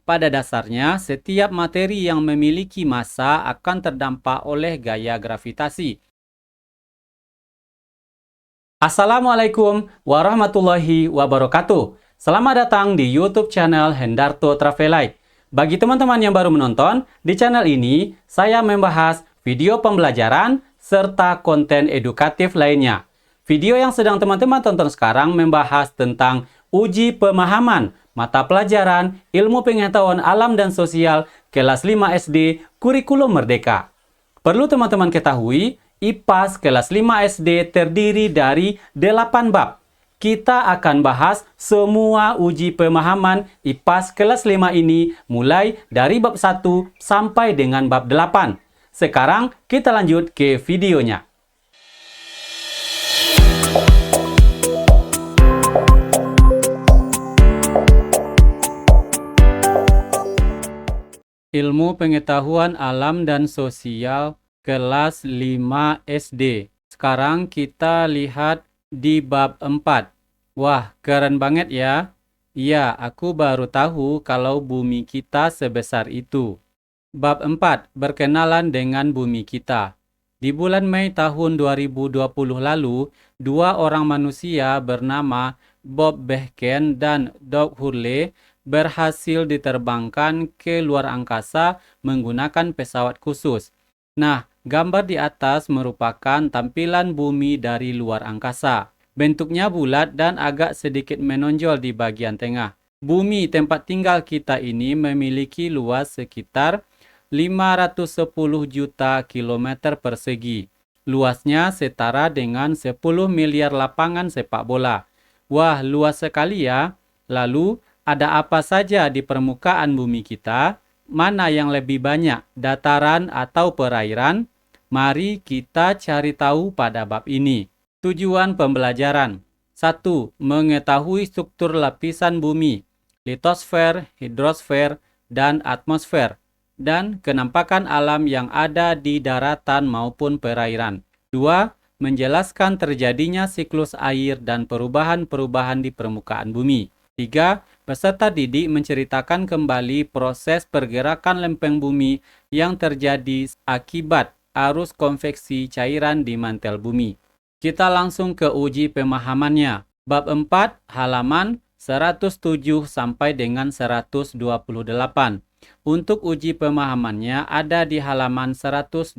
Pada dasarnya, setiap materi yang memiliki massa akan terdampak oleh gaya gravitasi. Assalamualaikum warahmatullahi wabarakatuh. Selamat datang di YouTube channel Hendarto Travelite. Bagi teman-teman yang baru menonton, di channel ini saya membahas video pembelajaran serta konten edukatif lainnya. Video yang sedang teman-teman tonton sekarang membahas tentang uji pemahaman mata pelajaran Ilmu Pengetahuan Alam dan Sosial kelas 5 SD Kurikulum Merdeka. Perlu teman-teman ketahui, IPAS kelas 5 SD terdiri dari 8 bab. Kita akan bahas semua uji pemahaman IPAS kelas 5 ini mulai dari bab 1 sampai dengan bab 8. Sekarang kita lanjut ke videonya. Ilmu Pengetahuan Alam dan Sosial kelas 5 SD. Sekarang kita lihat di bab 4. Wah, keren banget ya. Iya, aku baru tahu kalau bumi kita sebesar itu. Bab 4. Berkenalan dengan bumi kita. Di bulan Mei tahun 2020 lalu, dua orang manusia bernama Bob Behnken dan Doug Hurley berhasil diterbangkan ke luar angkasa menggunakan pesawat khusus. Nah, gambar di atas merupakan tampilan bumi dari luar angkasa. Bentuknya bulat dan agak sedikit menonjol di bagian tengah. Bumi tempat tinggal kita ini memiliki luas sekitar 510 juta kilometer persegi. Luasnya setara dengan 10 miliar lapangan sepak bola. Wah, luas sekali ya. Lalu, ada apa saja di permukaan bumi kita? Mana yang lebih banyak, dataran atau perairan? Mari kita cari tahu pada bab ini. Tujuan pembelajaran. 1. Mengetahui struktur lapisan bumi, litosfer, hidrosfer, dan atmosfer, dan kenampakan alam yang ada di daratan maupun perairan. 2. Menjelaskan terjadinya siklus air dan perubahan-perubahan di permukaan bumi. 3. Peserta didik menceritakan kembali proses pergerakan lempeng bumi yang terjadi akibat arus konveksi cairan di mantel bumi. Kita langsung ke uji pemahamannya. Bab 4, halaman 107 sampai dengan 128. Untuk uji pemahamannya ada di halaman 128.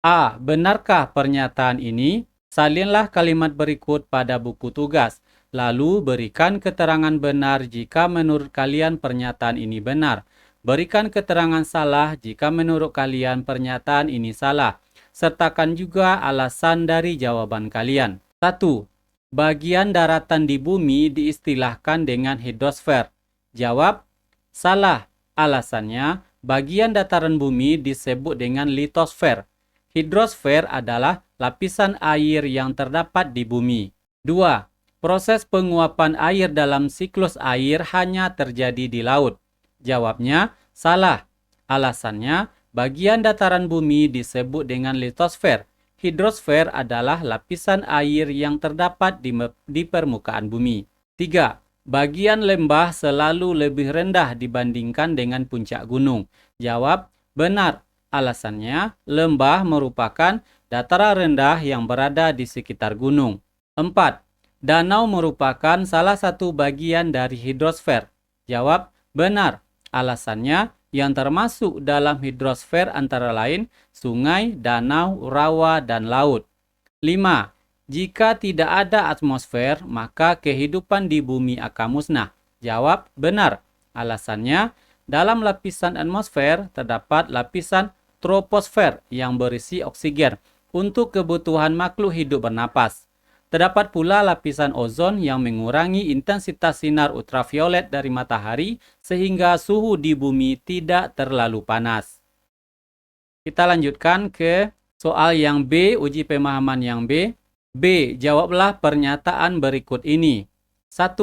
A. Benarkah pernyataan ini? Salinlah kalimat berikut pada buku tugas. Lalu berikan keterangan benar jika menurut kalian pernyataan ini benar. Berikan keterangan salah jika menurut kalian pernyataan ini salah. Sertakan juga alasan dari jawaban kalian. 1. Bagian daratan di bumi diistilahkan dengan hidrosfer. Jawab, salah. Alasannya, bagian dataran bumi disebut dengan litosfer. Hidrosfer adalah lapisan air yang terdapat di bumi. 2. Proses penguapan air dalam siklus air hanya terjadi di laut. Jawabnya, salah. Alasannya, bagian dataran bumi disebut dengan litosfer. Hidrosfer adalah lapisan air yang terdapat di permukaan bumi. 3. Bagian lembah selalu lebih rendah dibandingkan dengan puncak gunung. Jawab, benar. Alasannya, lembah merupakan dataran rendah yang berada di sekitar gunung. 4. Danau merupakan salah satu bagian dari hidrosfer. Jawab, benar. Alasannya, yang termasuk dalam hidrosfer antara lain sungai, danau, rawa, dan laut. 5. Jika tidak ada atmosfer, maka kehidupan di bumi akan musnah. Jawab, benar. Alasannya, dalam lapisan atmosfer terdapat lapisan troposfer yang berisi oksigen untuk kebutuhan makhluk hidup bernapas. Terdapat pula lapisan ozon yang mengurangi intensitas sinar ultraviolet dari matahari sehingga suhu di bumi tidak terlalu panas. Kita lanjutkan ke soal yang B, uji pemahaman yang B. B. Jawablah pernyataan berikut ini. 1.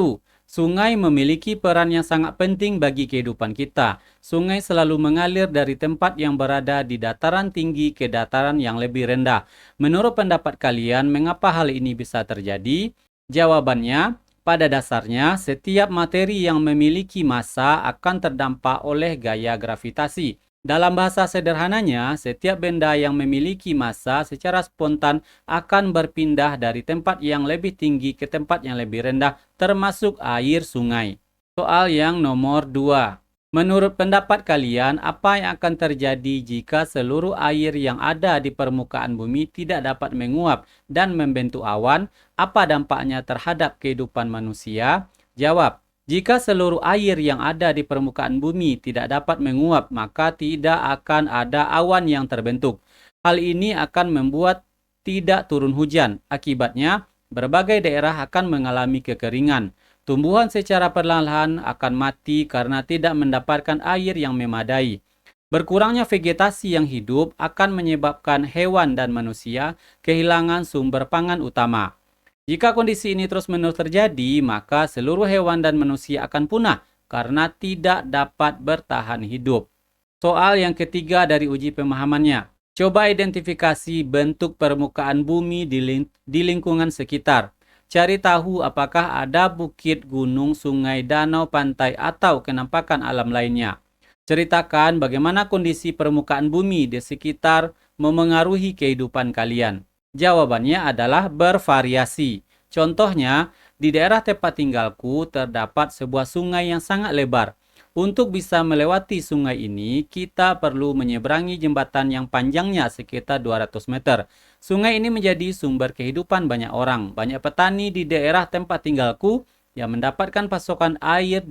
Sungai memiliki peran yang sangat penting bagi kehidupan kita. Sungai selalu mengalir dari tempat yang berada di dataran tinggi ke dataran yang lebih rendah. Menurut pendapat kalian, mengapa hal ini bisa terjadi? Jawabannya, Pada dasarnya, setiap materi yang memiliki massa akan terdampak oleh gaya gravitasi. Dalam bahasa sederhananya, setiap benda yang memiliki massa secara spontan akan berpindah dari tempat yang lebih tinggi ke tempat yang lebih rendah, termasuk air sungai. Soal yang nomor 2. Menurut pendapat kalian, apa yang akan terjadi jika seluruh air yang ada di permukaan bumi tidak dapat menguap dan membentuk awan? Apa dampaknya terhadap kehidupan manusia? Jawab, jika seluruh air yang ada di permukaan bumi tidak dapat menguap, maka tidak akan ada awan yang terbentuk. Hal ini akan membuat tidak turun hujan. Akibatnya, berbagai daerah akan mengalami kekeringan. Tumbuhan secara perlahan akan mati karena tidak mendapatkan air yang memadai. Berkurangnya vegetasi yang hidup akan menyebabkan hewan dan manusia kehilangan sumber pangan utama. Jika kondisi ini terus-menerus terjadi, maka seluruh hewan dan manusia akan punah karena tidak dapat bertahan hidup. Soal yang ketiga dari uji pemahamannya. Coba identifikasi bentuk permukaan bumi di lingkungan sekitar. Cari tahu apakah ada bukit, gunung, sungai, danau, pantai, atau kenampakan alam lainnya. Ceritakan bagaimana kondisi permukaan bumi di sekitar memengaruhi kehidupan kalian. Jawabannya adalah bervariasi. Contohnya, di daerah tempat tinggalku terdapat sebuah sungai yang sangat lebar. Untuk bisa melewati sungai ini, kita perlu menyeberangi jembatan yang panjangnya sekitar 200 meter. Sungai ini menjadi sumber kehidupan banyak orang. Banyak petani di daerah tempat tinggalku yang mendapatkan pasokan air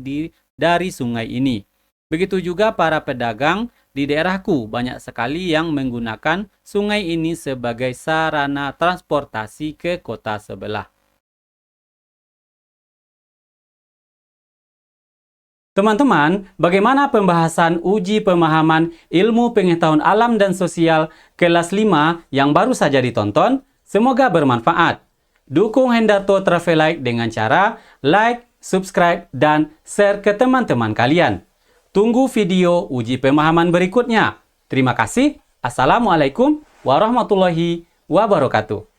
dari sungai ini. Begitu juga para pedagang di daerahku, banyak sekali yang menggunakan sungai ini sebagai sarana transportasi ke kota sebelah. Teman-teman, bagaimana pembahasan uji pemahaman ilmu pengetahuan alam dan sosial kelas 5 yang baru saja ditonton? Semoga bermanfaat. Dukung Hendarto Travelite dengan cara like, subscribe, dan share ke teman-teman kalian. Tunggu video uji pemahaman berikutnya. Terima kasih. Assalamualaikum warahmatullahi wabarakatuh.